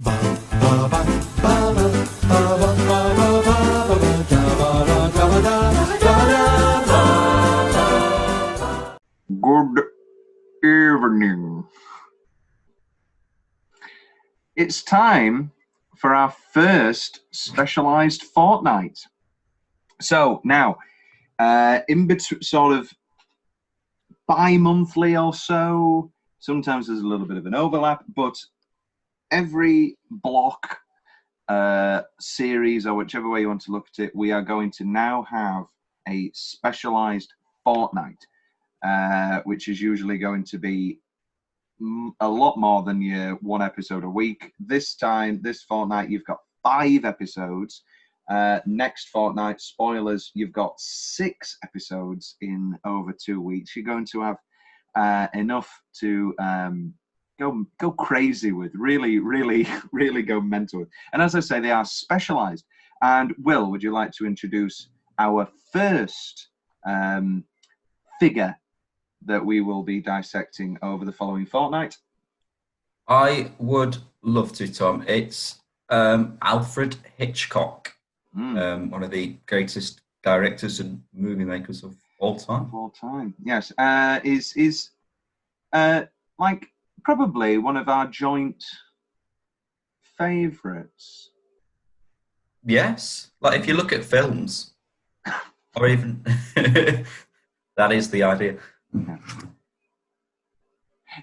Good evening. It's time for our first specialised fortnight. So now, in between, sort of bi-monthly or so, sometimes there's a little bit of an overlap, but every block, series, or whichever way you want to look at it, we are going to now have a specialised fortnight, which is usually going to be a lot more than your one episode a week. This fortnight, you've got 5 episodes. Next fortnight, spoilers, you've got 6 episodes in over 2 weeks. You're going to have enough to go crazy with, really go mental with. And as I say, they are specialised. And Will, would you like to introduce our first figure that we will be dissecting over the following fortnight? I would love to, Tom. It's Alfred Hitchcock, one of the greatest directors and movie makers of all time. Yes. Is like probably one of our joint favourites. Yes. Like if you look at films, or even that is the idea.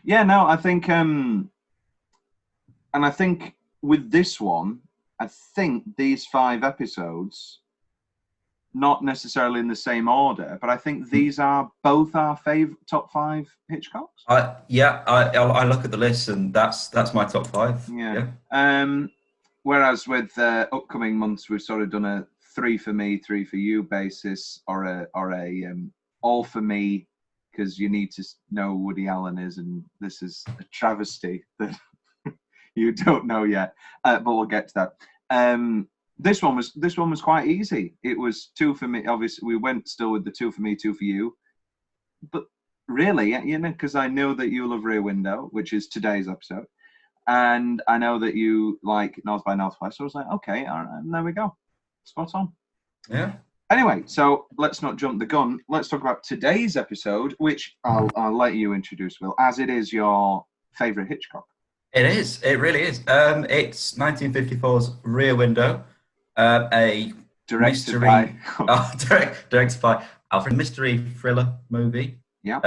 Yeah, no, I think, and I think with this one, I think these 5 episodes, not necessarily in the same order, but I think these are both our top 5 Hitchcocks. I look at the list and that's my top 5. Yeah. Whereas with upcoming months, we've sort of done a 3 for me, 3 for you basis, or a all for me, because you need to know who Woody Allen is, and this is a travesty that you don't know yet. But we'll get to that. This one was quite easy. It was 2 for me. Obviously, we went still with the 2 for me, 2 for you. But really, you know, because I know that you love Rear Window, which is today's episode, and I know that you like North by Northwest. So I was like, okay, all right, and there we go, spot on. Yeah. Anyway, so let's not jump the gun. Let's talk about today's episode, which I'll let you introduce, Will, as it is your favourite Hitchcock. It is. It really is. It's 1954's Rear Window, a Directed by Alfred, mystery thriller movie. Yeah.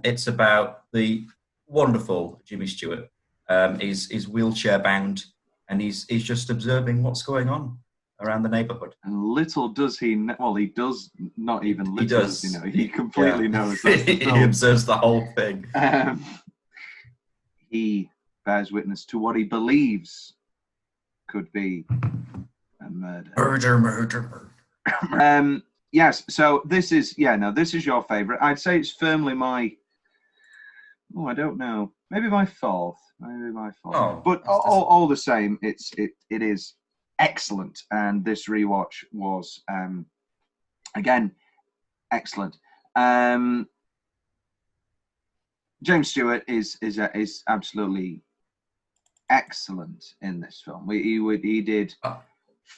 It's about the wonderful Jimmy Stewart. He's wheelchair bound, and he's just observing what's going on around the neighbourhood. And little does he know, well, he does not even little he does. Does he know. He completely knows. He observes the whole thing. He bears witness to what he believes could be a murder. Murder. Yes, so this is your favourite. I'd say it's firmly my, I don't know, maybe my fourth. Oh, but all the same, it is excellent, and this rewatch was again excellent. James Stewart is absolutely excellent in this film. He did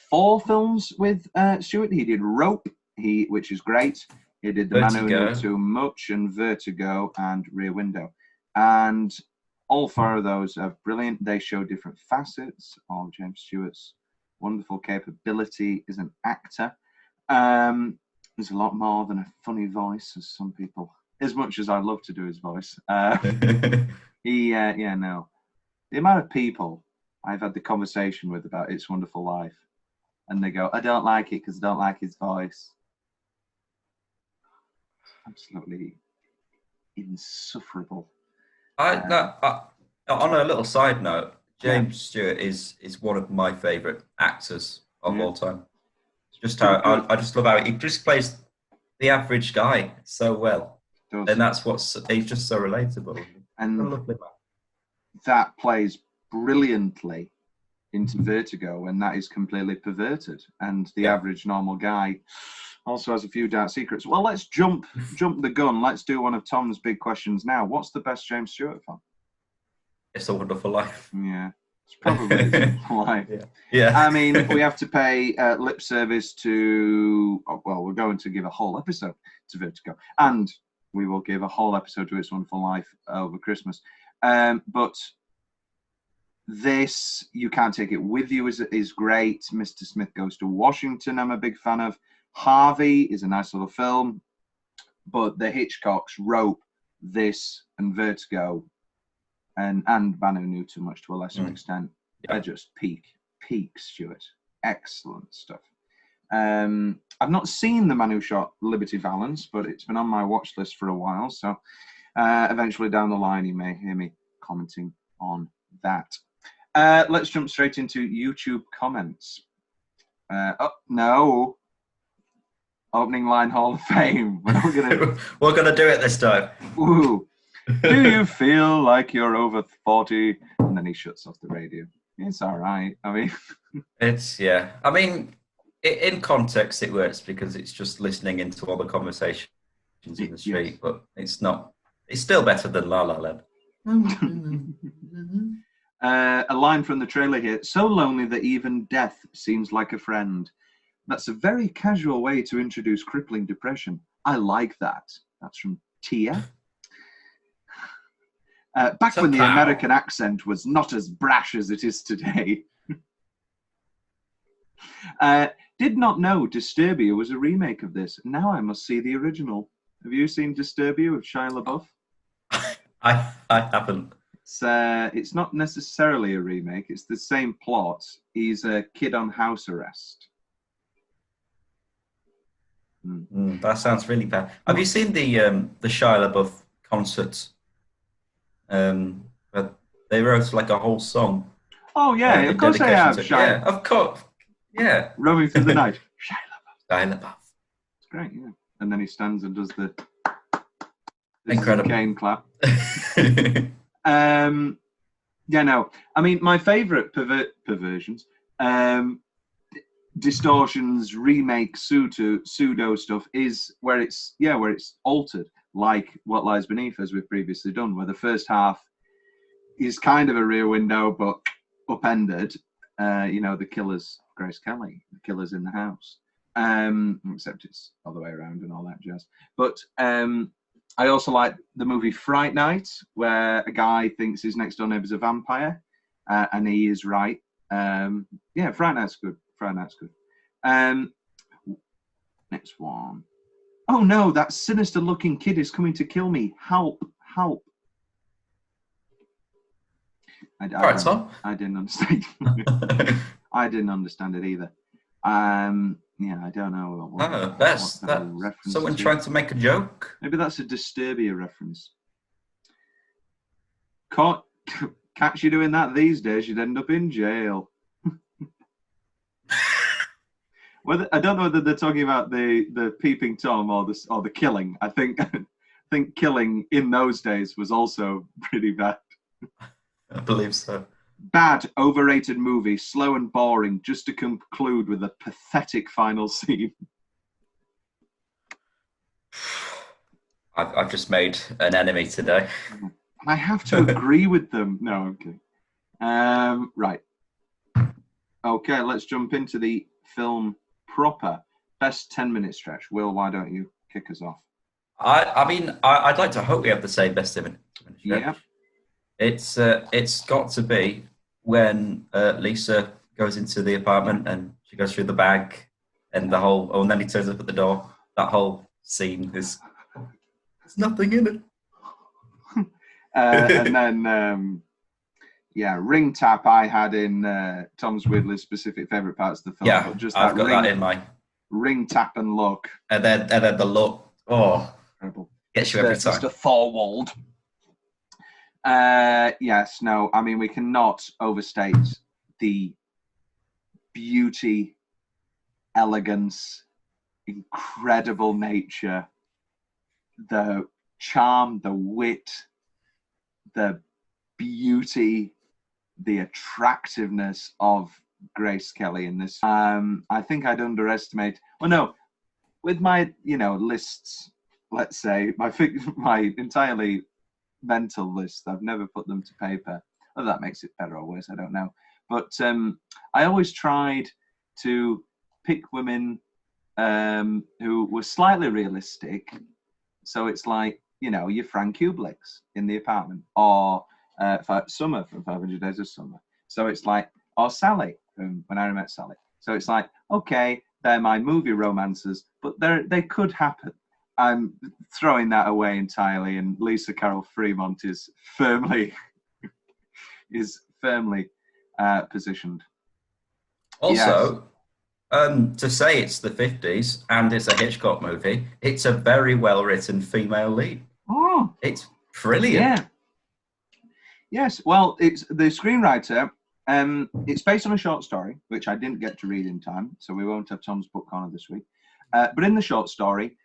4 films with Stewart. He did Rope, which is great. He did The Man Who Knew Too Much and Vertigo and Rear Window, and all 4 of those are brilliant. They show different facets of James Stewart's wonderful capability as an actor. There's a lot more than a funny voice, as some people, as much as I love to do his voice. The amount of people I've had the conversation with about It's Wonderful Life, and they go, I don't like it because I don't like his voice. Absolutely insufferable. On a little side note, James Stewart is one of my favourite actors of all time. Just how I just love how he just plays the average guy so well, and that's he's just so relatable. And a lovely man. That plays brilliantly into Vertigo, and that is completely perverted. And the average normal guy also has a few dark secrets. Well, let's jump the gun. Let's do one of Tom's big questions now. What's the best James Stewart film? It's a Wonderful Life. Yeah. It's probably polite. Yeah. I mean, we have to pay lip service to, well, we're going to give a whole episode to Vertigo. And we will give a whole episode to It's Wonderful Life over Christmas. But this, You Can't Take It With You is great. Mr. Smith Goes to Washington, I'm a big fan of. Harvey is a nice little film. But the Hitchcocks, Rope, this, and Vertigo, and Banu knew too much to a lesser extent, are just peak Stewart. Excellent stuff. I've not seen the man who shot Liberty Valance, but it's been on my watch list for a while. So eventually down the line, you may hear me commenting on that. Let's jump straight into YouTube comments. Oh, no. Opening line Hall of Fame. We're gonna do it this time. Ooh. Do you feel like you're over 40? And then he shuts off the radio. It's all right. I mean, I mean, in context, it works because it's just listening into all the conversations in the street. Yes. But it's not. It's still better than La La Land. A line from the trailer here: "So lonely that even death seems like a friend." That's a very casual way to introduce crippling depression. I like that. That's from Tia. Back when the American accent was not as brash as it is today. Did not know Disturbia was a remake of this. Now I must see the original. Have you seen Disturbia with Shia LaBeouf? I haven't. It's not necessarily a remake. It's the same plot. He's a kid on house arrest. That sounds really bad. Have you seen the Shia LaBeouf concerts? But they wrote like a whole song. Oh yeah, of course I have. Yeah, of course. Yeah. Roaming Through the Night. Shia LaBeouf. It's great, yeah. And then he stands and does the incredible cane clap. Yeah, no. I mean, my favourite perversions, distortions, remake, pseudo stuff is where it's altered, like What Lies Beneath, as we've previously done, where the first half is kind of a rear window but upended. The killer's Grace Kelly, the killer's in the house, except it's all the way around and all that jazz. But I also like the movie Fright Night, where a guy thinks his next door neighbour's a vampire, and he is right. Fright Night's good. Next one. Oh no, that sinister-looking kid is coming to kill me. Help. I didn't understand. I didn't understand it either. I don't know. That's someone trying to make a joke. Maybe that's a Disturbia reference. Catch you doing that these days, you'd end up in jail. I don't know whether they're talking about the peeping Tom or the killing. I think killing in those days was also pretty bad. I believe so. Bad, overrated movie, slow and boring, just to conclude with a pathetic final scene. I've just made an enemy today. I have to agree with them. No, okay. Right. Okay, let's jump into the film proper. Best 10-minute stretch. Will, why don't you kick us off? I'd like to hope we have the same best 10-minute stretch. Yeah. It's got to be when Lisa goes into the apartment and she goes through the bag and and then he turns up at the door. That whole scene there's nothing in it. And then ring tap I had in Tom's weirdly specific favourite parts of the film. Yeah, but just I've got that in my ring tap and look. And then the look. Oh, incredible. Gets you every time. Mr. Thorwald. Yes, no, I mean, we cannot overstate the beauty, elegance, incredible nature, the charm, the wit, the beauty, the attractiveness of Grace Kelly in this. I think I'd underestimate. Well, no, with my lists, let's say my entirely mental list, I've never put them to paper. Whether that makes it better or worse, I don't know. But I always tried to pick women who were slightly realistic. So it's like, you know, your Frank Kublix in The Apartment, or Summer from 500 Days of Summer. So it's like, or Sally from When Harry Met Sally. So it's like, okay, they're my movie romances, but they could happen. I'm throwing that away entirely, and Lisa Carroll Fremont is firmly positioned. Also, to say it's the 50s and it's a Hitchcock movie, it's a very well-written female lead. Oh, it's brilliant. Yeah. Yes. Well, it's the screenwriter. It's based on a short story, which I didn't get to read in time, so we won't have Tom's book corner this week. But in the short story,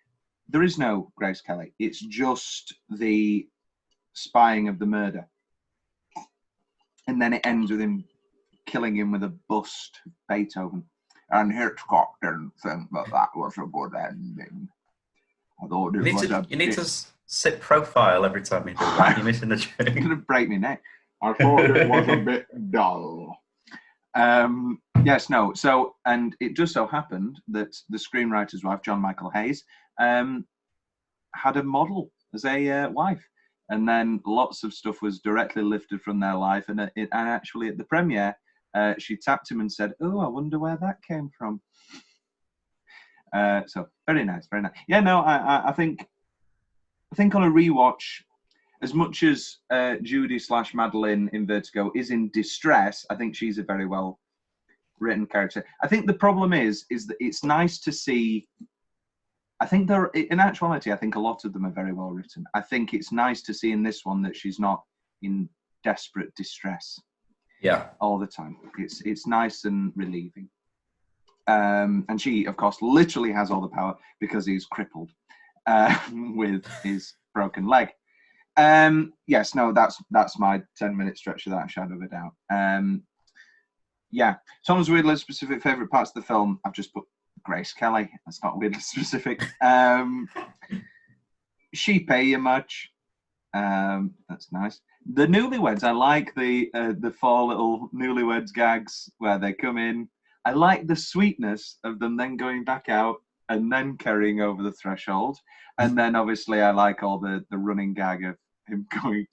there is no Grace Kelly. It's just the spying of the murder. And then it ends with him killing him with a bust of Beethoven. And Hitchcock didn't think that was a good ending. I thought you need to sit profile every time you do that. You're missing the trick. It's going to break my neck. I thought it was a bit dull. Yes, no. So, and it just so happened that the screenwriter's wife, John Michael Hayes, had a model as a wife. And then lots of stuff was directly lifted from their life. And actually at the premiere, she tapped him and said, "Oh, I wonder where that came from." So very nice, very nice. Yeah, no, I think on a rewatch, as much as Judy / Madeline in Vertigo is in distress, I think she's a very well written character. I think the problem is that it's nice to see. I think in actuality, I think a lot of them are very well written. I think it's nice to see in this one that she's not in desperate distress. Yeah, all the time. It's nice and relieving. And she, of course, literally has all the power because he's crippled with his broken leg. Yes, no, that's my 10-minute stretch of that, shadow of a doubt. Yeah, Tom's weirdly specific favourite parts of the film. I've just put Grace Kelly. That's not weirdly specific. She pay you much. That's nice. The newlyweds, I like the 4 little newlyweds gags where they come in. I like the sweetness of them then going back out and then carrying over the threshold. And then obviously I like all the running gag of him going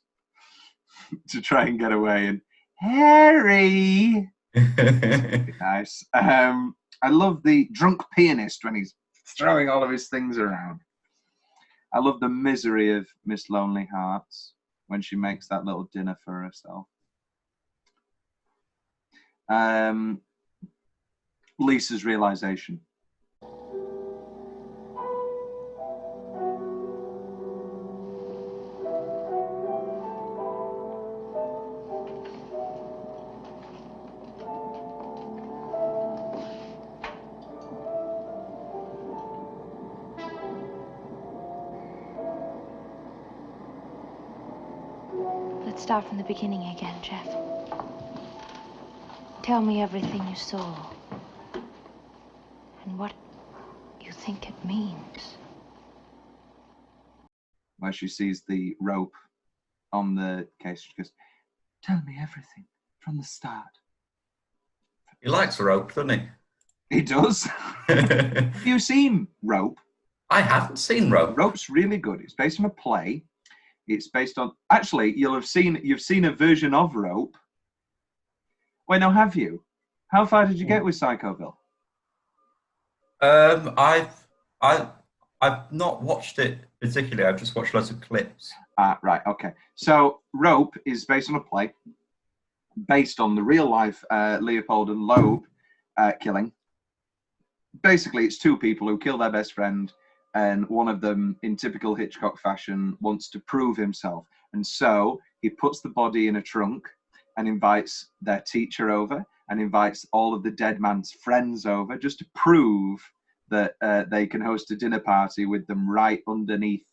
to try and get away and Harry. Nice. I love the drunk pianist when he's throwing all of his things around. I love the misery of Miss Lonely Hearts when she makes that little dinner for herself. Lisa's realization. Let's start from the beginning again, Jeff. Tell me everything you saw and what you think it means. Where she sees the rope on the case, she goes, "Tell me everything from the start." He likes rope, doesn't he? He does. Have you seen Rope? I haven't seen Rope. Rope's really good. It's based on a play. It's based on. Actually, you've seen a version of Rope. Wait, no, have you? How far did you get with Psychoville? I've not watched it particularly. I've just watched lots of clips. Right. Okay. So Rope is based on a play, based on the real life Leopold and Loeb killing. Basically, it's 2 people who kill their best friend, and one of them, in typical Hitchcock fashion, wants to prove himself. And so he puts the body in a trunk and invites their teacher over and invites all of the dead man's friends over just to prove that they can host a dinner party with them right underneath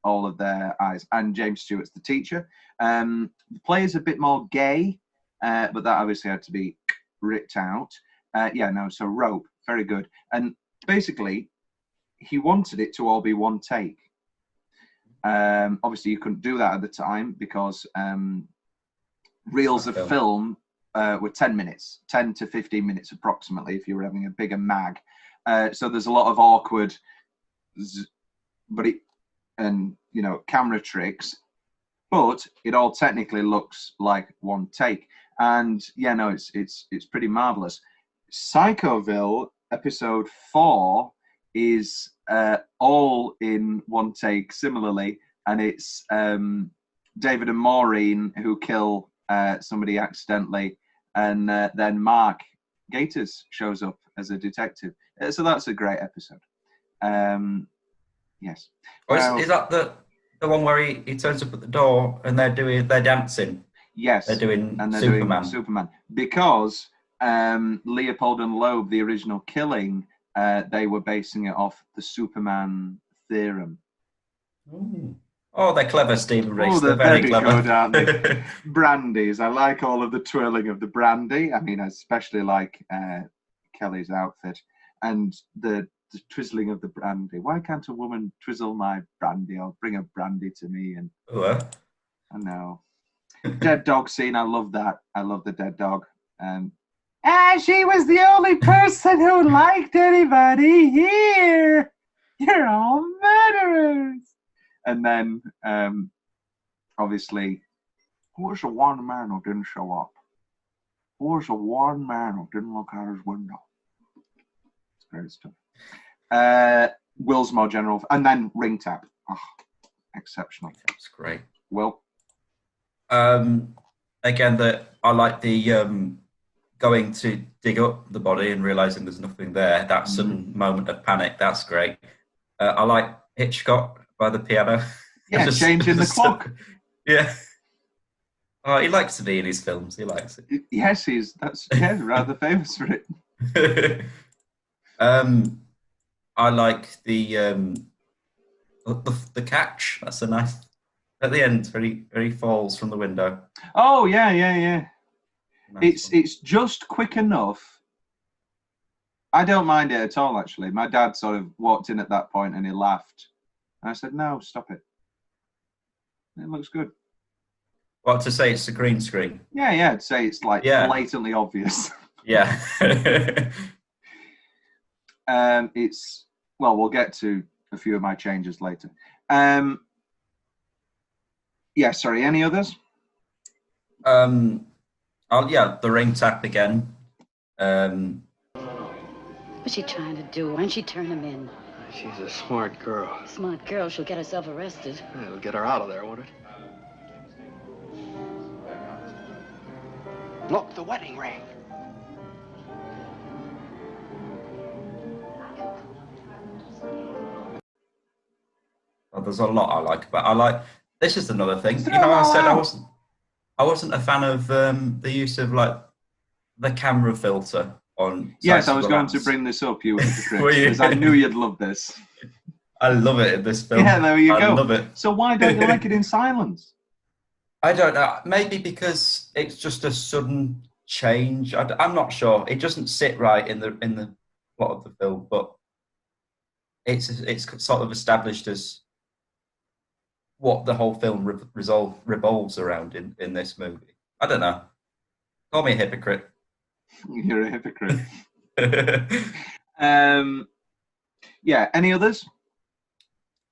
all of their eyes. And James Stewart's the teacher. The play is a bit more gay, but that obviously had to be ripped out. So Rope, very good. And basically, he wanted it to all be one take. Obviously, you couldn't do that at the time because reels of film were 10 minutes, 10 to 15 minutes approximately, if you were having a bigger mag. So there's a lot of awkward, camera tricks, but it all technically looks like one take. And yeah, no, it's pretty marvelous. Psychoville episode 4 is all in one take similarly, and it's David and Maureen who kill somebody accidentally, and then Mark Gators shows up as a detective. So that's a great episode. Yes. Is that the one where he turns up at the door and they're dancing? Yes. They're doing Superman. Because Leopold and Loeb, the original Killing, they were basing it off the Superman theorem. Ooh. Oh, they're clever, Stephen Reese. Oh, they're very clever. Good, aren't they? Brandies. I like all of the twirling of the brandy. I mean, I especially like Kelly's outfit and the twizzling of the brandy. Why can't a woman twizzle my brandy or bring a brandy to me? And I know. Dead dog scene. I love that. I love the dead dog. She was the only person who liked anybody here. You're all murderers. And then, obviously, who was the one man who didn't show up? Who was the one man who didn't look out his window? It's great stuff. Will's more general, and then ring tap. Oh, exceptional. That's great. Will? Again, I like the going to dig up the body and realizing there's nothing there. That sudden moment of panic. That's great. I like Hitchcock by the piano. Yeah, changing the clock. Yeah. Oh, he likes to be in his films. He likes it. Yes, that's rather famous for it. I like the catch. That's a nice at the end where he falls from the window. Oh yeah. Nice it's just quick enough. I don't mind it at all, actually. My dad sort of walked in at that point and he laughed. And I said, no, stop it. It looks good. What, to say it's a green screen? Yeah, I'd say it's like blatantly obvious. Yeah. We'll get to a few of my changes later. Sorry, any others? The ring tap again. What's she trying to do? Why don't she turn him in? She's a smart girl. Smart girl, she'll get herself arrested. Yeah, it'll get her out of there, won't it? Look, the wedding ring. Well, there's a lot I like, but this is another thing. You know, I said I wasn't a fan of the use of like the camera filter on. Yes, I was going to bring this up, you because I knew you'd love this. I love it in this film. Yeah, there you go. I love it. So why don't you like it in silence? I don't know. Maybe because it's just a sudden change. I'm not sure. It doesn't sit right in the plot of the film, but it's sort of established as what the whole film revolves around in this movie. I don't know. Call me a hypocrite. You're a hypocrite. Any others?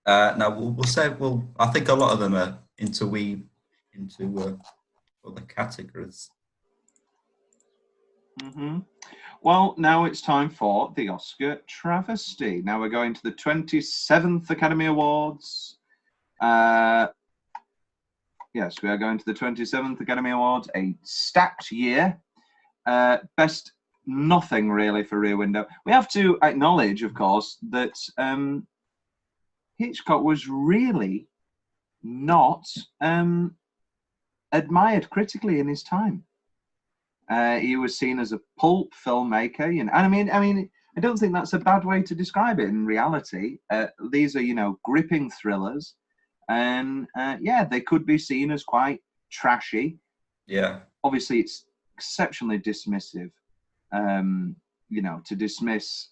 No, we'll say I think a lot of them are into other categories. Mm-hmm. Well, now it's time for the Oscar travesty. Now we're going to the 27th Academy Awards. Yes, we are going to the 27th Academy Awards, a stacked year. Best nothing really for Rear Window. We have to acknowledge, of course, that Hitchcock was really not admired critically in his time. He was seen as a pulp filmmaker, and I mean, I don't think that's a bad way to describe it. In reality, these are gripping thrillers, and they could be seen as quite trashy. Yeah, obviously, it's exceptionally dismissive, to dismiss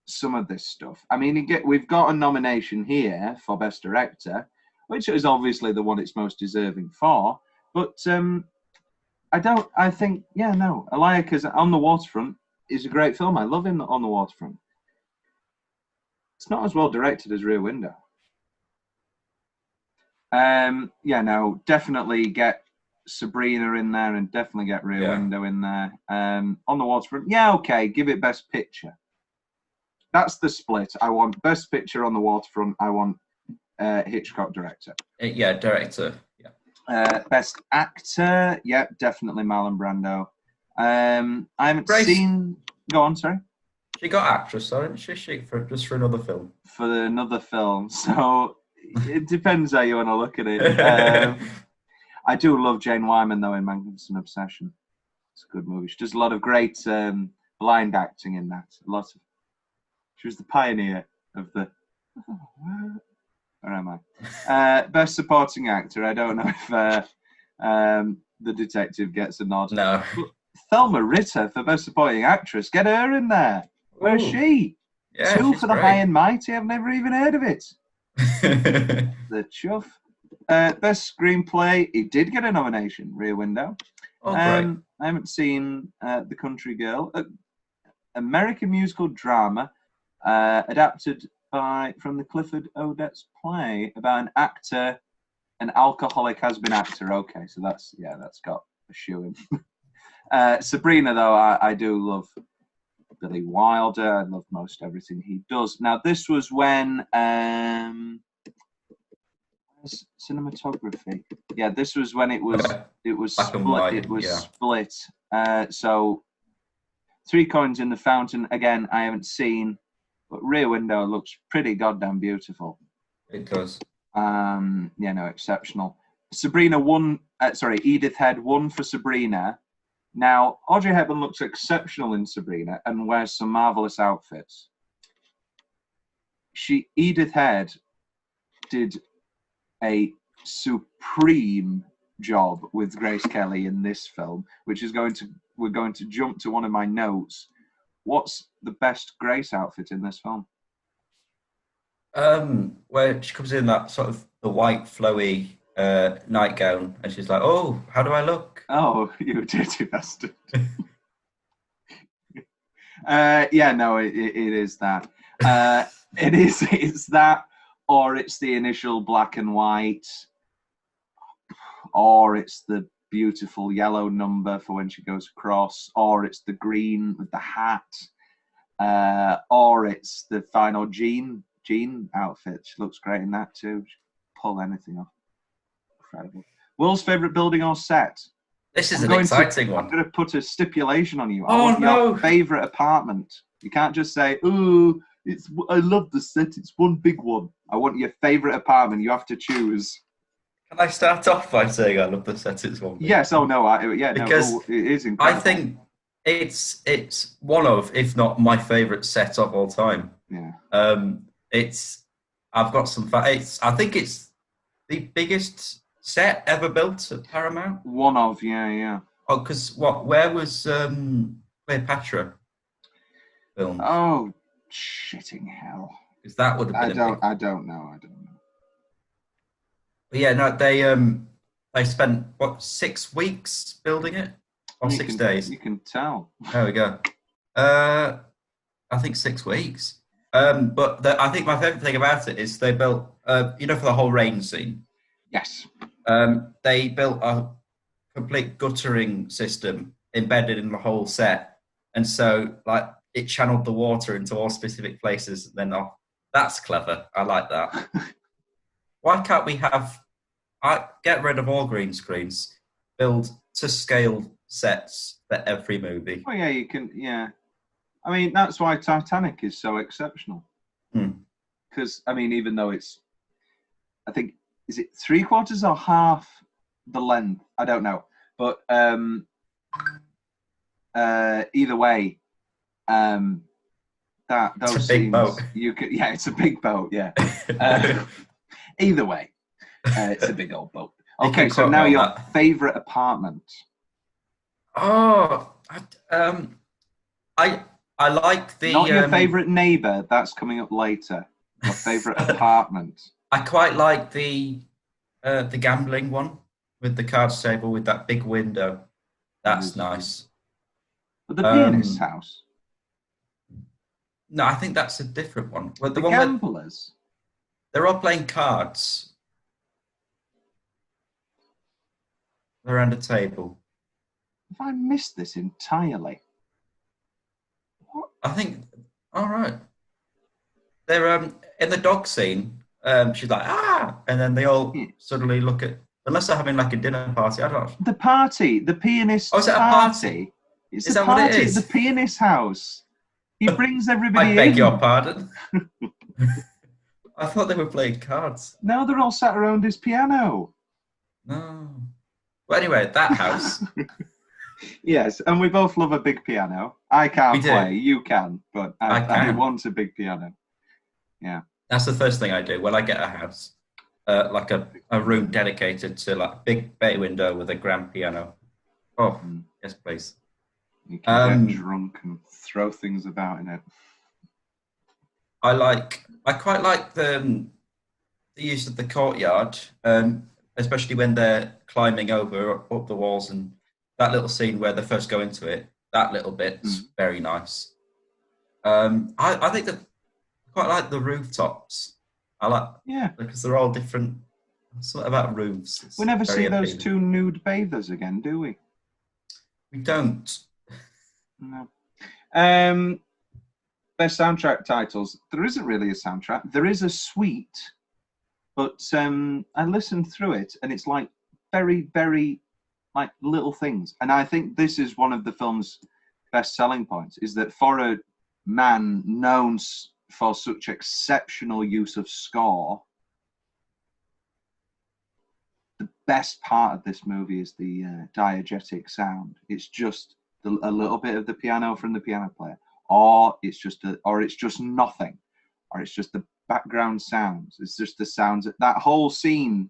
some of this stuff. I mean, we've got a nomination here for Best Director, which is obviously the one it's most deserving for. But I think, Eliaka's On the Waterfront is a great film. I love him on the Waterfront. It's not as well directed as Rear Window. Definitely get Sabrina in there and definitely get Rear Window in there. On the Waterfront, give it Best Picture. That's the split. I want Best Picture on the Waterfront. I want Hitchcock director. Director. Yeah. Best Actor, definitely Marlon Brando. I haven't seen. Go on, sorry. She got actress, though, didn't she? For another film. For another film, so it depends how you want to look at it. I do love Jane Wyman though in Magnificent Obsession. It's a good movie. She does a lot of great blind acting in that. She was the pioneer of the. Where am I? Best Supporting Actor. I don't know if the detective gets a nod. No. Thelma Ritter for Best Supporting Actress. Get her in there. Where's she? Yeah, 2 for the great. High and Mighty. I've never even heard of it. The chuff. Best Screenplay. It did get a nomination. Rear Window. Oh, great. I haven't seen The Country Girl. American musical drama adapted from the Clifford Odets play about an actor, an alcoholic has-been actor. Okay, so that's got a shoe in. Sabrina, though, I do love Billy Wilder. I love most everything he does. Now, this was when cinematography. Yeah, this was when it was Black and split. white, It was split. So 3 Coins in the Fountain. Again, I haven't seen, but Rear Window looks pretty goddamn beautiful. It does. Exceptional. Sabrina won. Edith Head won for Sabrina. Now, Audrey Hepburn looks exceptional in Sabrina and wears some marvelous outfits. Edith Head did a supreme job with Grace Kelly in this film, which is we're going to jump to one of my notes. What's the best Grace outfit in this film? Where she comes in that sort of the white flowy nightgown, and she's like, "Oh, how do I look?" Oh, you dirty bastard! It is that. It's that, or it's the initial black and white, or it's the beautiful yellow number for when she goes across, or it's the green with the hat, or it's the final Jean outfit. She looks great in that too. She can pull anything off. Incredible. World's favourite building or set? This is an exciting one. I'm going to put a stipulation on you. Oh, I want your favourite apartment. You can't just say, "Ooh, I love the set. It's one big one." I want your favourite apartment. You have to choose. Can I start off by saying I love the set? It's one. Yes. Oh no. Because it is incredible. I think it's one of, if not my favourite set of all time. Yeah. I've got some. I think it's the biggest set ever built at Paramount. One of, yeah. Oh, because where was Cleopatra filmed? Oh, shitting hell. Because that would have been I don't know. But yeah, no, they spent 6 weeks building it, or 6 days. You can tell. There we go. I think 6 weeks. But I think my favourite thing about it is they built, for the whole rain scene. Yes. They built a complete guttering system embedded in the whole set, and so it channeled the water into all specific places. And then that's clever. I like that. Why can't we get rid of all green screens, build to scale sets for every movie? Oh yeah, you can. Yeah, I mean that's why Titanic is so exceptional. Because even though it's, I think, is it 3/4 or half the length? I don't know, but either way, those it's a big scenes, boat. You could, it's a big boat. Yeah. Either way, it's a big old boat. Okay, so now your favourite apartment. Oh, I like the. Not your favourite neighbour. That's coming up later. Your favourite apartment. I quite like the gambling one. with the cards table with that big window. That's Yes. nice. But the pianist's house. No, I think that's a different one. Well, The one where gamblers. they're all playing cards around a table. Have I missed this entirely? What? I think. All right. They're in the dog scene. She's like and then they all suddenly look at. Unless they're having like a dinner party, I don't know. The party, the pianist Oh, is it a party? It's Is a that what party it at is? the pianist's house. He brings everybody I beg in. your pardon. I thought they were playing cards. No, they're all sat around his piano. No. Well, anyway, that house. Yes, and we both love a big piano. I can't We do. play, you can, but I can. want a big piano. Yeah. That's the first thing I do when I get a house, like a room dedicated to like big bay window with a grand piano. Oh, yes, please. You can get drunk and throw things about in it. I quite like the use of the courtyard, especially when they're climbing over up the walls, and that little scene where they first go into it. That little bit's very nice. I think that I quite like the rooftops. Because they're all different. Something about roofs. We never see those appealing. two nude bathers again, do we? We don't. No. Best soundtrack titles. There isn't really a soundtrack. There is a suite, but I listened through it, and it's like very, very like little things. And I think this is one of the film's best selling points, is that for a man known for such exceptional use of score, the best part of this movie is the diegetic sound. It's just a little bit of the piano from the piano player, or it's just nothing, or it's just the background sounds. It's just the sounds. That whole scene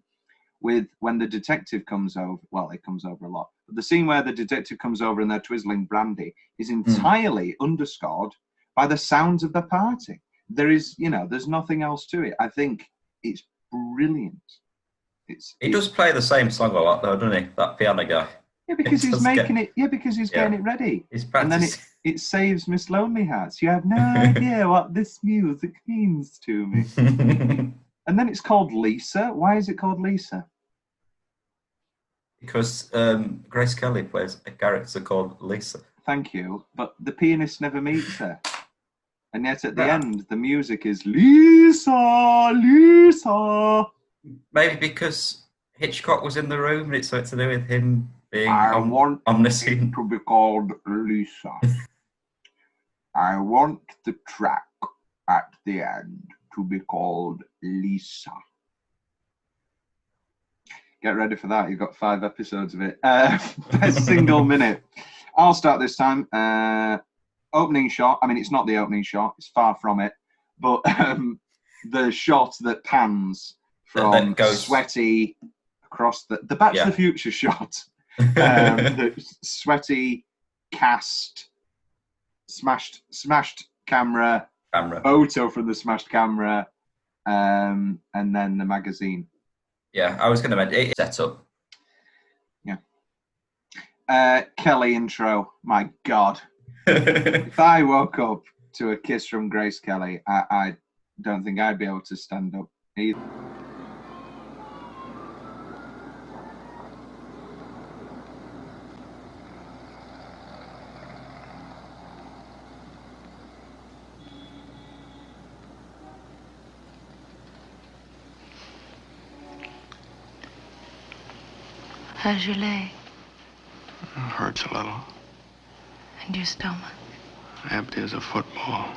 with when the detective comes over. Well, it comes over a lot, but the scene where the detective comes over and they're twizzling brandy is entirely underscored by the sounds of the party. There is, there's nothing else to it. I think it's brilliant. He does play the same song a lot, though, doesn't he? That piano guy. Yeah, because he's making it. Yeah, because he's getting it ready. He's and then practicing. it saves Miss Lonely Hearts. You have no idea what this music means to me. And then it's called Lisa. Why is it called Lisa? Because Grace Kelly plays a character called Lisa. Thank you. But the pianist never meets her. And yet at the end, the music is Lisa, Lisa. Maybe because Hitchcock was in the room and it's something to do with him being want omniscient. it to be called Lisa. I want the track at the end to be called Lisa. Get ready for that. You've got 5 episodes of it. Best single minute. I'll start this time. Opening shot. I mean, it's not the opening shot. It's far from it. But the shot that pans from sweaty across the Back to the Future shot. The sweaty, cast, smashed camera, photo from the smashed camera, and then the magazine. Yeah, I was going to mention it set up. Yeah. Kelly intro. My God. If I woke up to a kiss from Grace Kelly, I don't think I'd be able to stand up either. How's your leg? Hurts a little. And your stomach? Empty as a football.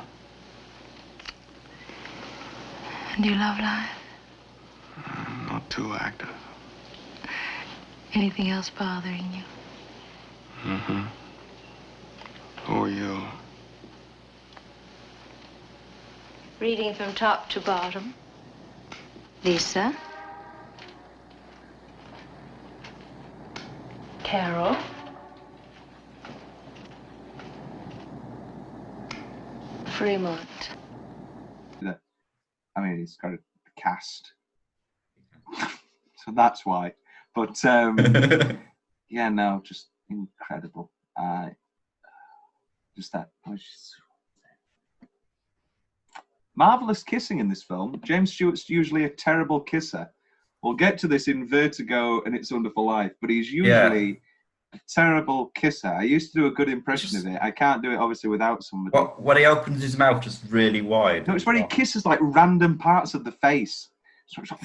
And you love life? Not too active. Anything else bothering you? Mm-hmm. Who are you? Reading from top to bottom. Lisa? Carol? Fremont. I mean, it's got a cast. So that's why. But yeah, no, just incredible. Just that. Marvelous kissing in this film. James Stewart's usually a terrible kisser. We'll get to this in Vertigo and It's a Wonderful Life, but he's usually a terrible kisser. I used to do a good impression of it. I can't do it, obviously, without somebody. When he opens his mouth just really wide. No, it's when he kisses like random parts of the face. So it's like,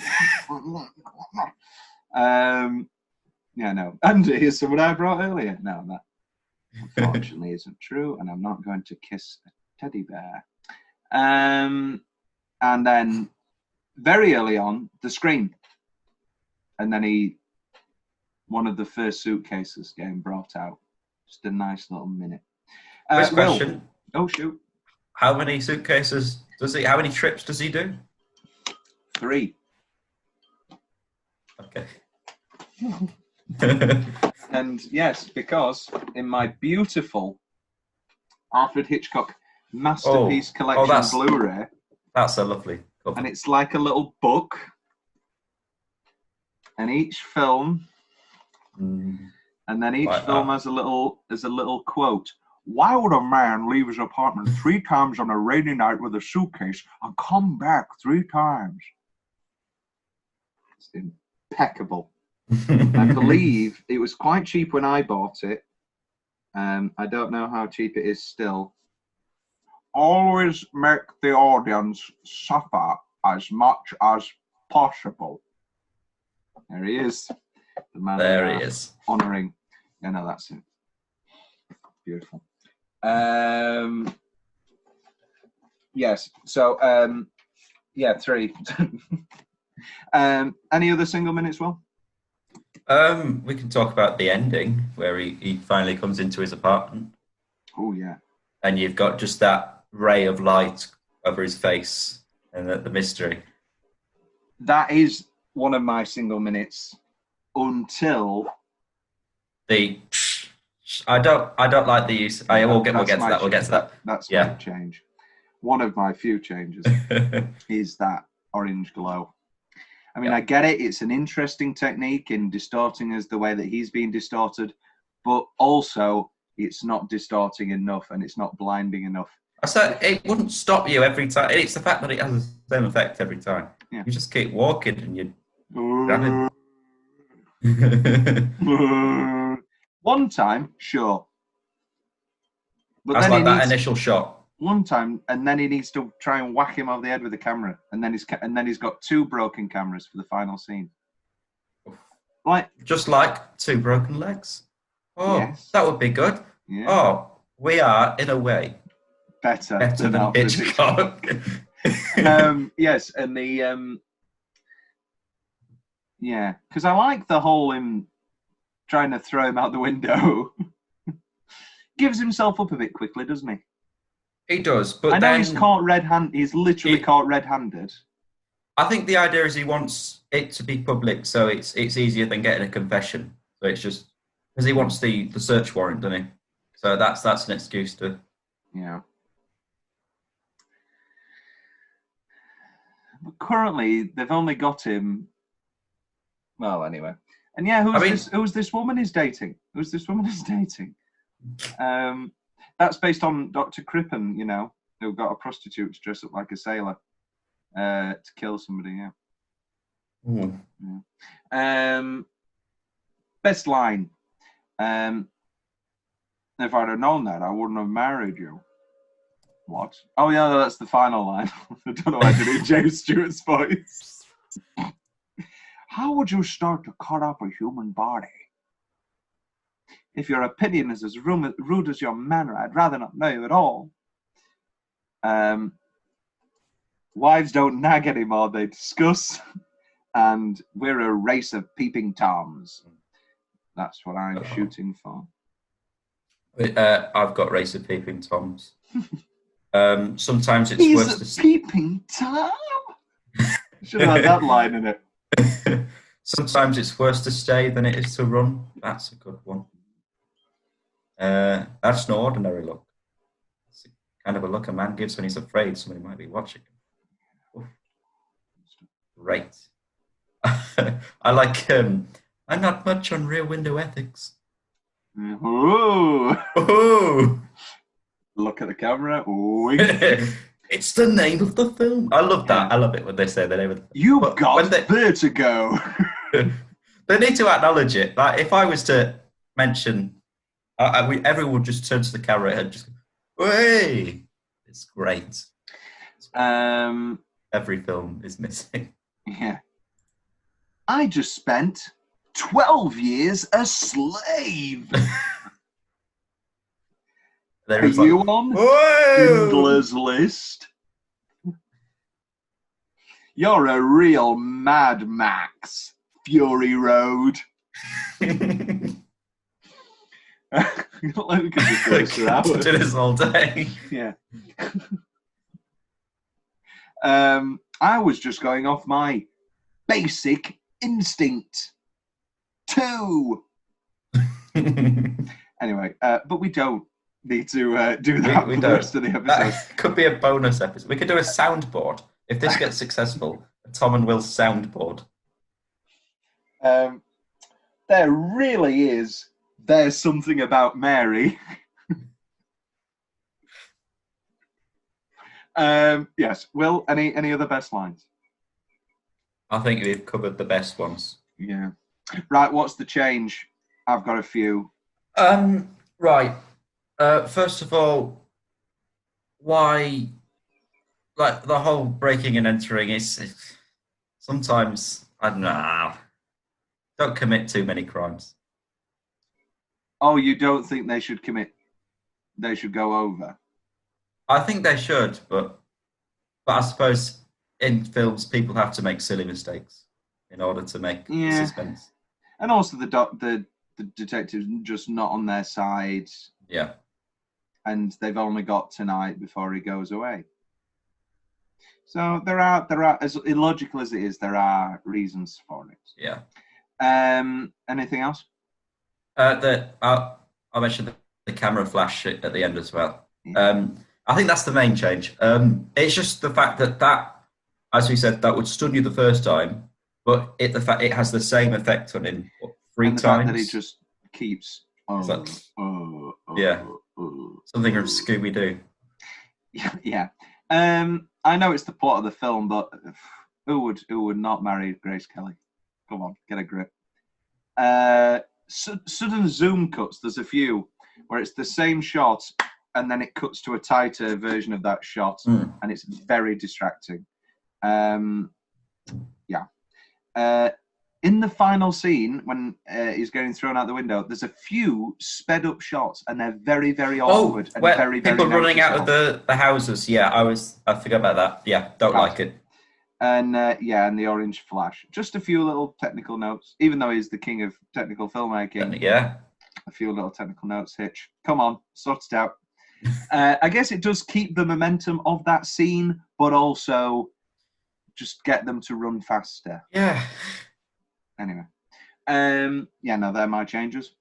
yeah, no. And here's someone I brought earlier. No, that unfortunately isn't true, and I'm not going to kiss a teddy bear. And then very early on, the scream. And then one of the first suitcases getting brought out. Just a nice little minute. First question. Oh, shoot. How many suitcases how many trips does he do? 3. Okay. And yes, because in my beautiful Alfred Hitchcock Masterpiece Collection Blu-ray. That's a lovely cover. And it's like a little book. And each film, and then each film has a little quote. Why would a man leave his apartment 3 times on a rainy night with a suitcase and come back 3 times? It's impeccable. I believe it was quite cheap when I bought it. I don't know how cheap it is still. Always make the audience suffer as much as possible. There he is. The man there he is. Honouring. Yeah, no, that's it. Beautiful. Yes. So, 3. Any other single minutes, Will? We can talk about the ending where he finally comes into his apartment. Oh, yeah. And you've got just that ray of light over his face and the mystery. That is one of my single minutes until I don't like the use. We'll get to that. That's my change. One of my few changes is that orange glow. I mean, I get it. It's an interesting technique in distorting us the way that he's being distorted, but also it's not distorting enough and it's not blinding enough. I said it wouldn't stop you every time. It's the fact that it has the same effect every time. Yeah. You just keep walking and you. One time, sure. But that's like that initial shot. One time, and then he needs to try and whack him over the head with the camera, and then he's got 2 broken cameras for the final scene. Just like 2 broken legs. Oh, yes. That would be good. Yeah. Oh, we are in a way better than Hitchcock. Yes, and the because I like the whole him trying to throw him out the window. Gives himself up a bit quickly, doesn't he? He does, but I know he's caught red-handed. He's literally caught red-handed. I think the idea is he wants it to be public, so it's easier than getting a confession. So it's just because he wants the search warrant, doesn't he? So that's an excuse to. Yeah. But currently, they've only got him. Well, anyway, and who's this woman he's dating? Who's this woman he's dating? That's based on Dr. Crippen, who got a prostitute to dress up like a sailor to kill somebody. Yeah. Best line. If I'd have known that, I wouldn't have married you. What? Oh yeah, that's the final line. I don't know why I did it in James Stewart's voice. How would you start to cut up a human body? If your opinion is as rude as your manner, I'd rather not know you at all. Wives don't nag anymore, they discuss. And we're a race of peeping Toms. That's what I'm shooting for. I've got race of peeping Toms. Sometimes it's He's worse a peeping Tom? Should have had that line in it. Sometimes it's worse to stay than it is to run. That's a good one. That's an ordinary look. It's the kind of a look a man gives when he's afraid somebody might be watching him. Oof. Great. I like I'm not much on Rear Window ethics. Ooh. Oh, Look at the camera. Wink. it's the name of the film. I love that. Yeah. I love it when they say the name of the film. You But got when they- vertigo. They need to acknowledge it. Like if I was to mention, everyone would just turn to the camera and just, "Hey!" It's great. Every film is missing. Yeah. I just spent 12 years a slave. Are you on Schindler's List? You're a real Mad Max, Fury Road. We could just do this for hours. Do this all day. Yeah. I was just going off my basic instinct. 2. Anyway, but we don't need to do that We for the don't. rest of the episode. That could be a bonus episode. We could do a soundboard. If this gets successful, a Tom and Will soundboard. There really is. There's something about Mary. Yes. Will, any other best lines? I think we've covered the best ones. Yeah. Right. What's the change? I've got a few. Right. First of all, why, like the whole breaking and entering is sometimes, I don't know, don't commit too many crimes. Oh, you don't think they should go over? I think they should, but I suppose in films people have to make silly mistakes in order to make suspense. And also the detective's just not on their side. Yeah. And they've only got tonight before he goes away. So there are, as illogical as it is, there are reasons for it. Yeah. Anything else? I mentioned the camera flash at the end as well. Yeah. I think that's the main change. It's just the fact that, as we said, that would stun you the first time, but the fact it has the same effect on him 3 and the times. fact that he just keeps. Something from Scooby Doo. Yeah. I know it's the plot of the film, but who would not marry Grace Kelly? Come on, get a grip. Sudden zoom cuts. There's a few where it's the same shot, and then it cuts to a tighter version of that shot, and it's very distracting. In the final scene, when he's getting thrown out the window, there's a few sped up shots, and they're very, very awkward and very, very people running out noticeable. of the houses. Yeah, I forgot about that. Yeah, don't like it. And and the orange flash. Just a few little technical notes. Even though he's the king of technical filmmaking, a few little technical notes. Hitch, come on, sort it out. I guess it does keep the momentum of that scene, but also just get them to run faster. Yeah. Anyway, no, they're my changes.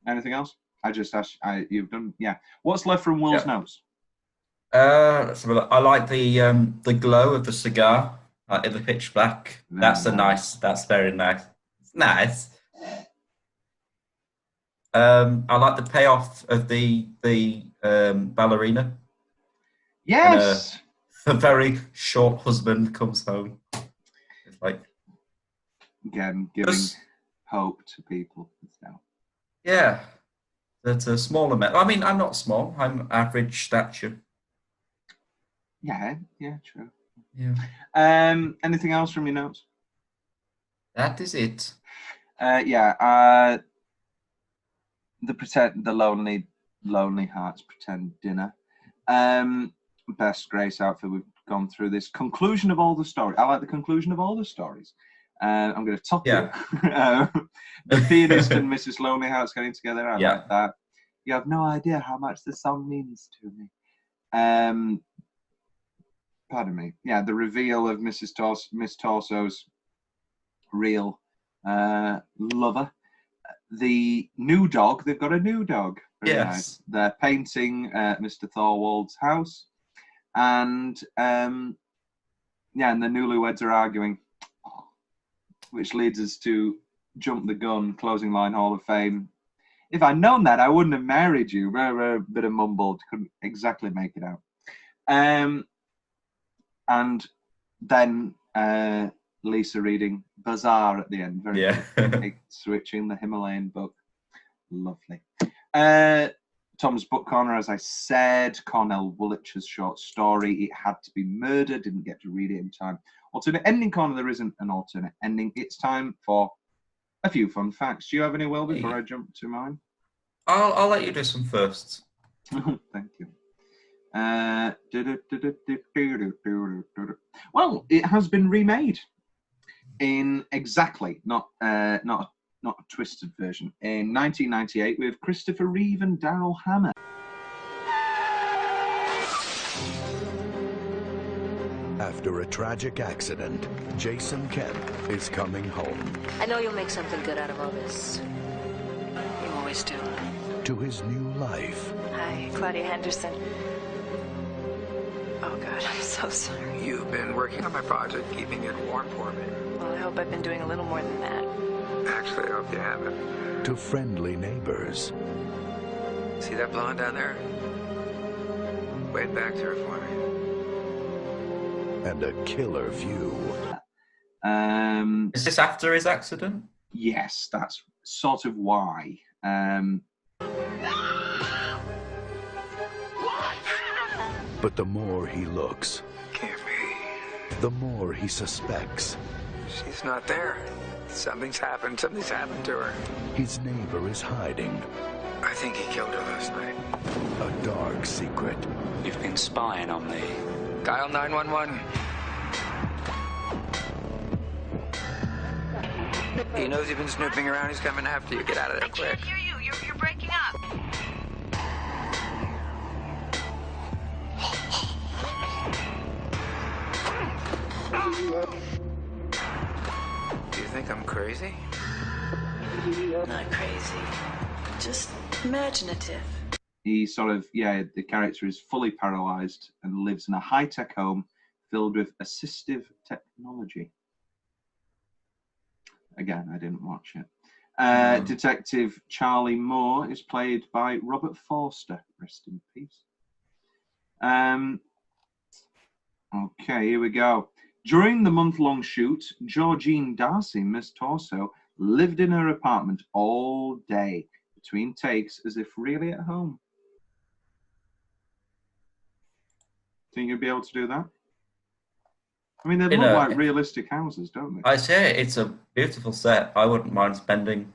Anything else? I just asked. You've done. Yeah. What's left from Will's notes? Let's have a look. I like the glow of the cigar in the pitch black. That's very nice. It's nice. I like the payoff of the ballerina. Yes. A very short husband comes home. It's like, again, giving hope to people. Yeah, that's a smaller man. I mean, I'm not small. I'm average stature. Yeah, true. Yeah. Anything else from your notes? That is it. The lonely hearts pretend dinner. Best Grace outfit. We've gone through this. Conclusion of all the story. I like the conclusion of all the stories. I'm going to top you. The pianist and Mrs. Lonely Hearts getting together. I like that. You have no idea how much the song means to me. Pardon me. Yeah, the reveal of Miss Torso's real lover. The new dog. They've got a new dog. Very nice. They're painting Mr. Thorwald's house, and and the newlyweds are arguing, which leads us to jump the gun, closing line Hall of Fame. If I'd known that, I wouldn't have married you. Bit of mumbled, couldn't exactly make it out. And then Lisa reading Bazaar at the end. Very good. Switching the Himalayan book. Lovely. Tom's Book Corner, as I said, Cornell Woolwich's short story, It Had to Be Murder, didn't get to read it in time. Alternate ending corner, there isn't an alternate ending. It's time for a few fun facts. Do you have any, Will, before I jump to mine? I'll let you do some first. Thank you. Well, it has been remade in exactly, not a twisted version, in 1998 with Christopher Reeve and Daryl Hannah. After a tragic accident, Jason Kemp is coming home. I know you'll make something good out of all this. You always do. To his new life. Hi, Claudia Henderson. Oh, God, I'm so sorry. You've been working on my project, keeping it warm for me. Well, I hope I've been doing a little more than that. Actually, I hope you haven't. To friendly neighbors. See that blonde down there? Wave back to her for me. And a killer view. Is this after his accident? Yes, that's sort of why. But the more he looks, Can't be. the more he suspects. She's not there. Something's happened to her. His neighbor is hiding I think he killed her last night. a dark secret. You've been spying on me. Dial 911. He knows you've been snooping around. He's coming after you. Get out of there quick. I can't hear you. You're breaking up. Do you think I'm crazy? Not crazy. Just imaginative. He sort of, the character is fully paralyzed and lives in a high-tech home filled with assistive technology. Again, I didn't watch it. Detective Charlie Moore is played by Robert Forster. Rest in peace. Okay, here we go. During the month-long shoot, Georgine Darcy, Miss Torso, lived in her apartment all day between takes as if really at home. Think you'd be able to do that? I mean, they look like realistic houses, don't they? I say it's a beautiful set. I wouldn't mind spending.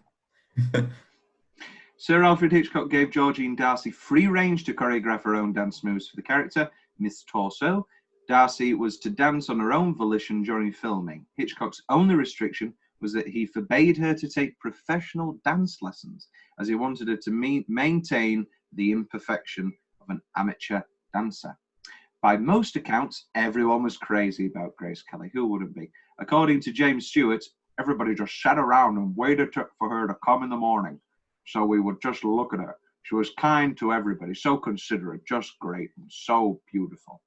Sir Alfred Hitchcock gave Georgine Darcy free range to choreograph her own dance moves for the character, Miss Torso. Darcy was to dance on her own volition during filming. Hitchcock's only restriction was that he forbade her to take professional dance lessons, as he wanted her to maintain the imperfection of an amateur dancer. By most accounts, everyone was crazy about Grace Kelly. Who wouldn't be? According to James Stewart, everybody just sat around and waited for her to come in the morning, so we would just look at her. She was kind to everybody, so considerate, just great, and so beautiful.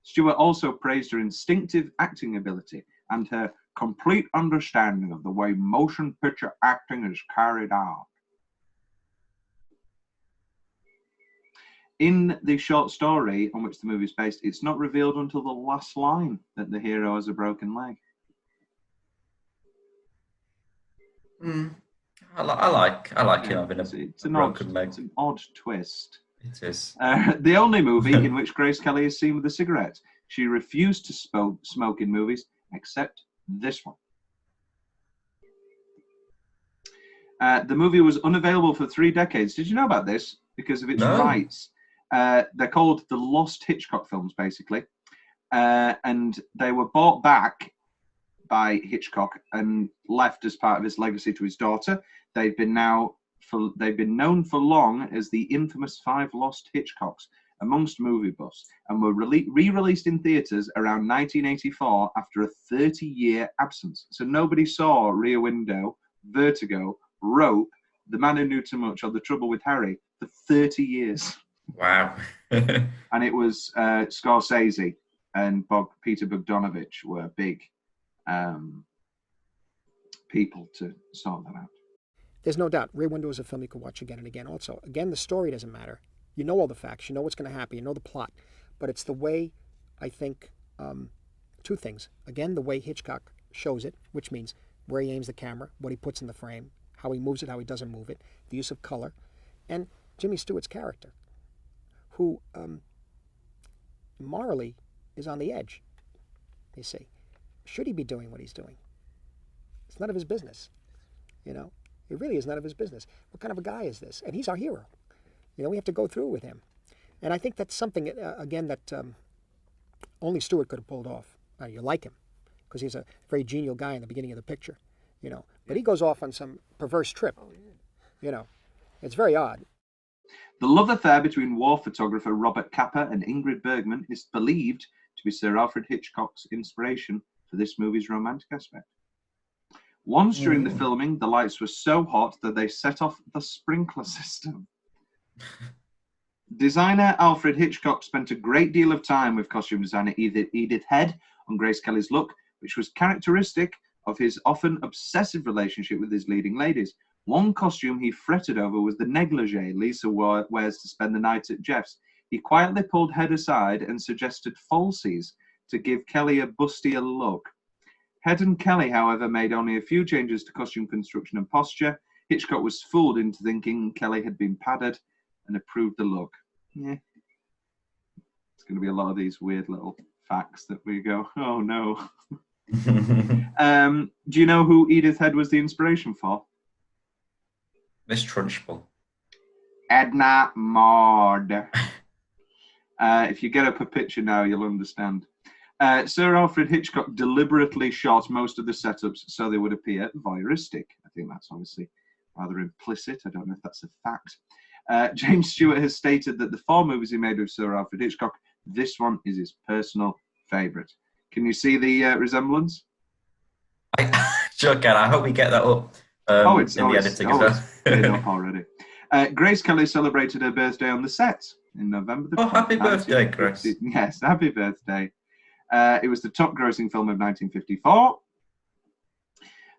Stewart also praised her instinctive acting ability and her complete understanding of the way motion picture acting is carried out. In the short story on which the movie is based, it's not revealed until the last line that the hero has a broken leg. I like him having a broken leg. It's an odd twist. It is. The only movie in which Grace Kelly is seen with a cigarette. She refused to smoke in movies, except this one. The movie was unavailable for 3 decades. Did you know about this? Because of its rights. They're called the Lost Hitchcock films, basically. And they were bought back by Hitchcock and left as part of his legacy to his daughter. They've been known for long as the infamous 5 Lost Hitchcocks amongst movie buffs, and were re-released in theaters around 1984 after a 30-year absence. So nobody saw Rear Window, Vertigo, Rope, The Man Who Knew Too Much, or The Trouble with Harry for 30 years. Wow. And it was Scorsese and Peter Bogdanovich were big people to sort that out. There's no doubt. Rear Window is a film you can watch again and again. Also, again, the story doesn't matter. You know all the facts. You know what's going to happen. You know the plot. But it's the way, I think, two things. Again, the way Hitchcock shows it, which means where he aims the camera, what he puts in the frame, how he moves it, how he doesn't move it, the use of color, and Jimmy Stewart's character, who morally is on the edge, you see. Should he be doing what he's doing? It's none of his business, you know. It really is none of his business. What kind of a guy is this? And he's our hero. You know, we have to go through with him. And I think that's something, again, that only Stewart could have pulled off. You like him, because he's a very genial guy in the beginning of the picture, you know. But he goes off on some perverse trip, you know. It's very odd. The love affair between war photographer Robert Capa and Ingrid Bergman is believed to be Sir Alfred Hitchcock's inspiration for this movie's romantic aspect. Once during the filming, the lights were so hot that they set off the sprinkler system. Designer Alfred Hitchcock spent a great deal of time with costume designer Edith Head on Grace Kelly's look, which was characteristic of his often obsessive relationship with his leading ladies. One costume he fretted over was the negligee Lisa wears to spend the night at Jeff's. He quietly pulled Head aside and suggested falsies to give Kelly a bustier look. Head and Kelly, however, made only a few changes to costume construction and posture. Hitchcock was fooled into thinking Kelly had been padded and approved the look. Yeah. It's going to be a lot of these weird little facts that we go, oh no. Do you know who Edith Head was the inspiration for? Miss Trunchbull. Edna Maude. If you get up a picture now, you'll understand. Sir Alfred Hitchcock deliberately shot most of the setups so they would appear voyeuristic. I think that's obviously rather implicit. I don't know if that's a fact. James Stewart has stated that the 4 movies he made with Sir Alfred Hitchcock, this one is his personal favourite. Can you see the resemblance? Sure can. I hope we get that up in the editing as well. It's up already. Grace Kelly celebrated her birthday on the set in November. Happy birthday, Grace. Yes, happy birthday. It was the top-grossing film of 1954.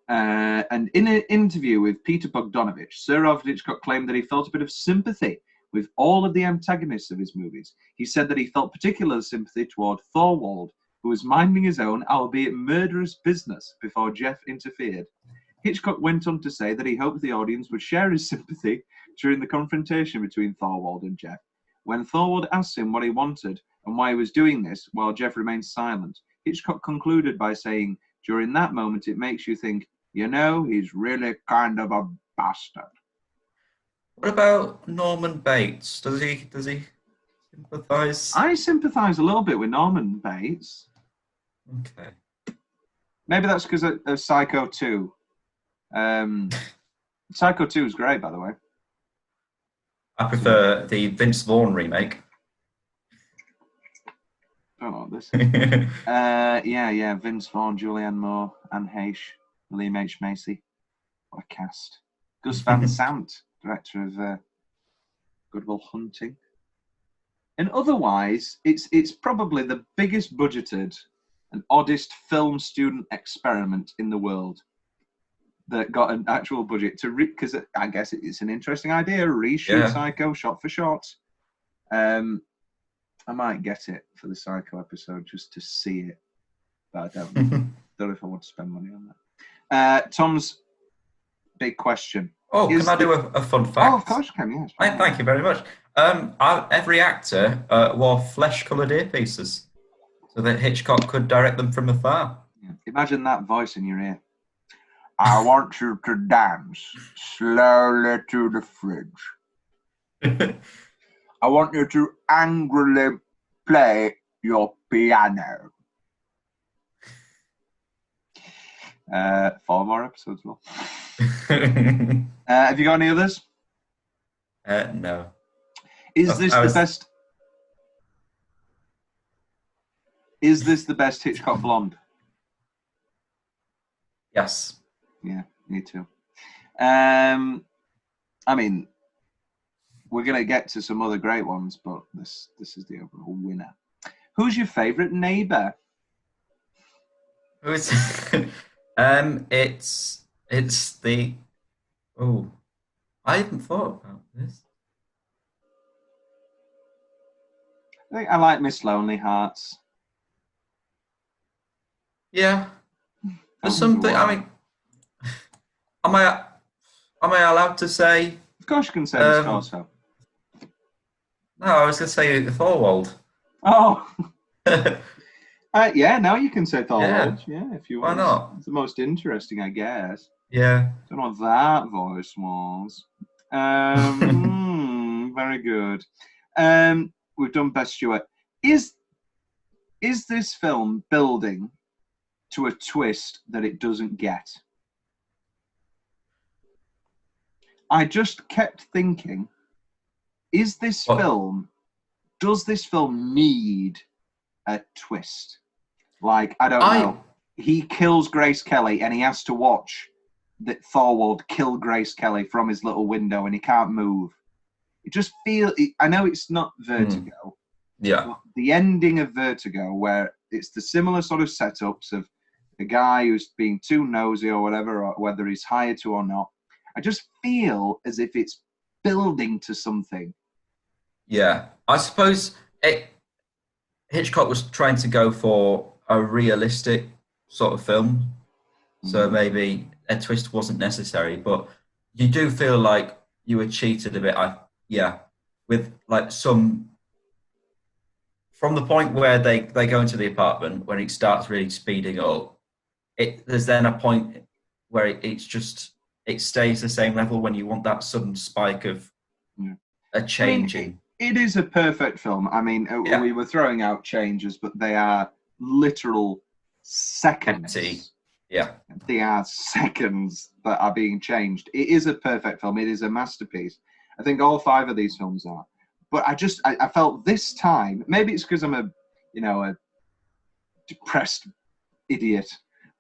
And in an interview with Peter Bogdanovich, Sir Alfred Hitchcock claimed that he felt a bit of sympathy with all of the antagonists of his movies. He said that he felt particular sympathy toward Thorwald, who was minding his own, albeit murderous business, before Jeff interfered. Hitchcock went on to say that he hoped the audience would share his sympathy during the confrontation between Thorwald and Jeff. When Thorwald asked him what he wanted and why he was doing this, while Jeff remained silent, Hitchcock concluded by saying, during that moment, it makes you think, you know, he's really kind of a bastard. What about Norman Bates? Does he sympathise? I sympathise a little bit with Norman Bates. Okay. Maybe that's because of Psycho 2. Psycho 2 is great, by the way. I prefer the Vince Vaughn remake. I don't know what this is. Yeah. Vince Vaughn, Julianne Moore, Anne Heche, William H. Macy. What a cast. Gus Van Sant, director of Good Will Hunting. And otherwise, it's probably the biggest budgeted and oddest film student experiment in the world that got an actual budget to because I guess it's an interesting idea. Reshoot Psycho shot for shot. I might get it for the Psycho episode just to see it, but I don't know if I want to spend money on that. Tom's big question. Oh, can I do a fun fact? Oh, of course you can, yes. Thank you very much. Every actor wore flesh-coloured earpieces so that Hitchcock could direct them from afar. Yeah. Imagine that voice in your ear. I want you to dance slowly to the fridge. I want you to angrily play your piano. 4 more episodes, well. Have you got any others? No. Is this the best Hitchcock blonde? Yes. Yeah, me too. I mean, we're going to get to some other great ones, but this is the overall winner. Who's your favourite neighbour? It's It's the oh, I haven't thought about this. I think I like Miss Lonely Hearts. Yeah, That there's was something. wild. I mean, am I allowed to say? Of course you can say Miss Torso. No, I was going to say Thorwald. Oh. Yeah, now you can say Thorwald. Yeah, if you Why want. not? It's the most interesting, I guess. Yeah. Don't know what that voice was. Very good. We've done Best Stewart. Is this film building to a twist that it doesn't get? I just kept thinking, does this film need a twist? Like, I don't know. He kills Grace Kelly and he has to watch that Thorwald kill Grace Kelly from his little window and he can't move. It just I know it's not Vertigo. Yeah. But the ending of Vertigo, where it's the similar sort of setups of the guy who's being too nosy or whatever, or whether he's hired to or not. I just feel as if it's building to something. Yeah. I suppose Hitchcock was trying to go for a realistic sort of film. So maybe a twist wasn't necessary, but you do feel like you were cheated a bit. With like from the point where they go into the apartment, when it starts really speeding up, there's then a point where it stays the same level when you want that sudden spike of a change. It is a perfect film. I mean, we were throwing out changes, but they are literal seconds. Yeah. They are seconds that are being changed. It is a perfect film. It is a masterpiece. I think all 5 of these films are. But I felt this time, maybe it's because I'm a depressed idiot.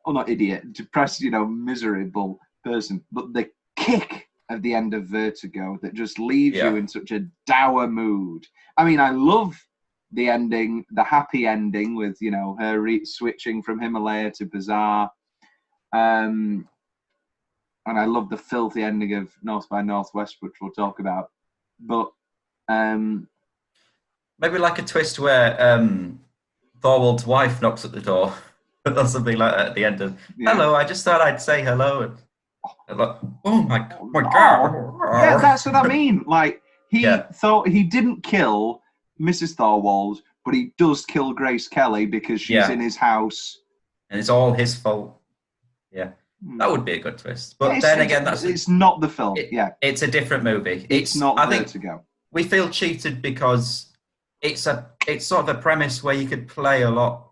Or not idiot, depressed, miserable person. But the kick at the end of Vertigo that just leaves you in such a dour mood. I mean, I love the ending, the happy ending with, her switching from Himalaya to Bazaar. And I love the filthy ending of North by Northwest, which we'll talk about. But maybe like a twist where Thorwald's wife knocks at the door or something like that at the end of hello, I just thought I'd say hello, and like, oh my god. Yeah, that's what I mean. Like he thought he didn't kill Mrs. Thorwald, but he does kill Grace Kelly because she's in his house. And it's all his fault. Yeah. That would be a good twist. But then again, it's not the film. It's a different movie. It's not Vertigo. We feel cheated because it's sort of a premise where you could play a lot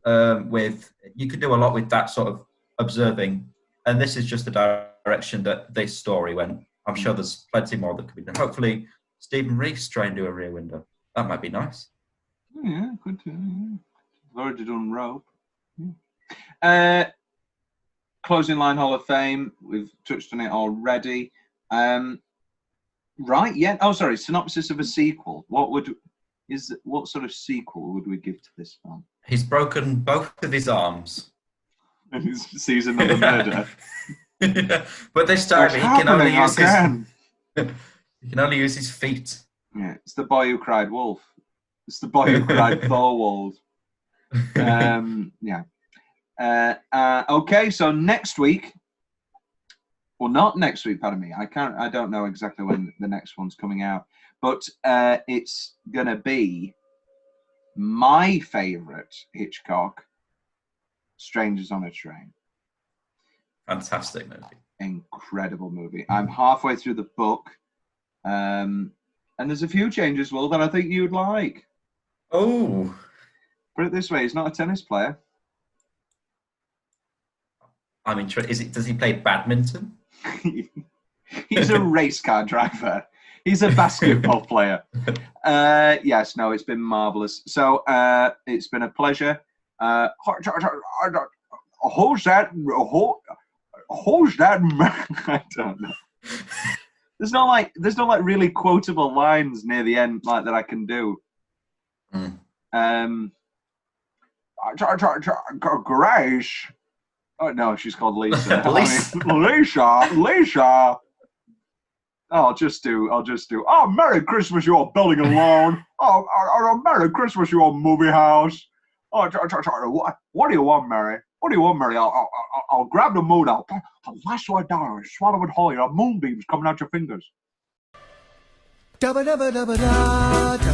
you could do a lot with that sort of observing, and this is just the direction that this story went. I'm sure there's plenty more that could be done. Hopefully Stephen Reeves try and do a Rear Window. That might be nice. Yeah, good. I've already done Rope. Closing Line Hall of Fame. We've touched on it already. Right, yeah. Oh, sorry. Synopsis of a sequel. What sort of sequel would we give to this film? He's broken both of his arms. And he sees another murder. But this time he can only use his feet. Yeah, it's the boy who cried wolf. It's the boy who cried Thorwald. Okay, so next week. Well, not next week, pardon me. I don't know exactly when the next one's coming out. But it's gonna be my favorite Hitchcock, Strangers on a Train. Fantastic movie. Incredible movie. I'm halfway through the book, and there's a few changes, Will, that I think you'd like. Oh. Put it this way: he's not a tennis player. I mean, does he play badminton? He's a race car driver. He's a basketball player. Yes, no, it's been marvelous. So it's been a pleasure. Who's that? Who's that? I don't know. There's no really quotable lines near the end like that I can do. Grace, Oh no, she's called Lisa. Lisa. Lisa. Oh, I'll just do. Oh, Merry Christmas, you all building alone. Oh, Merry Christmas, you all movie house. Oh, what do you want, Mary? What do you want, Mary? I'll grab the moon. I'll lasso it down and swallow it whole. You know, moonbeams coming out your fingers. Da ba da ba da ba da.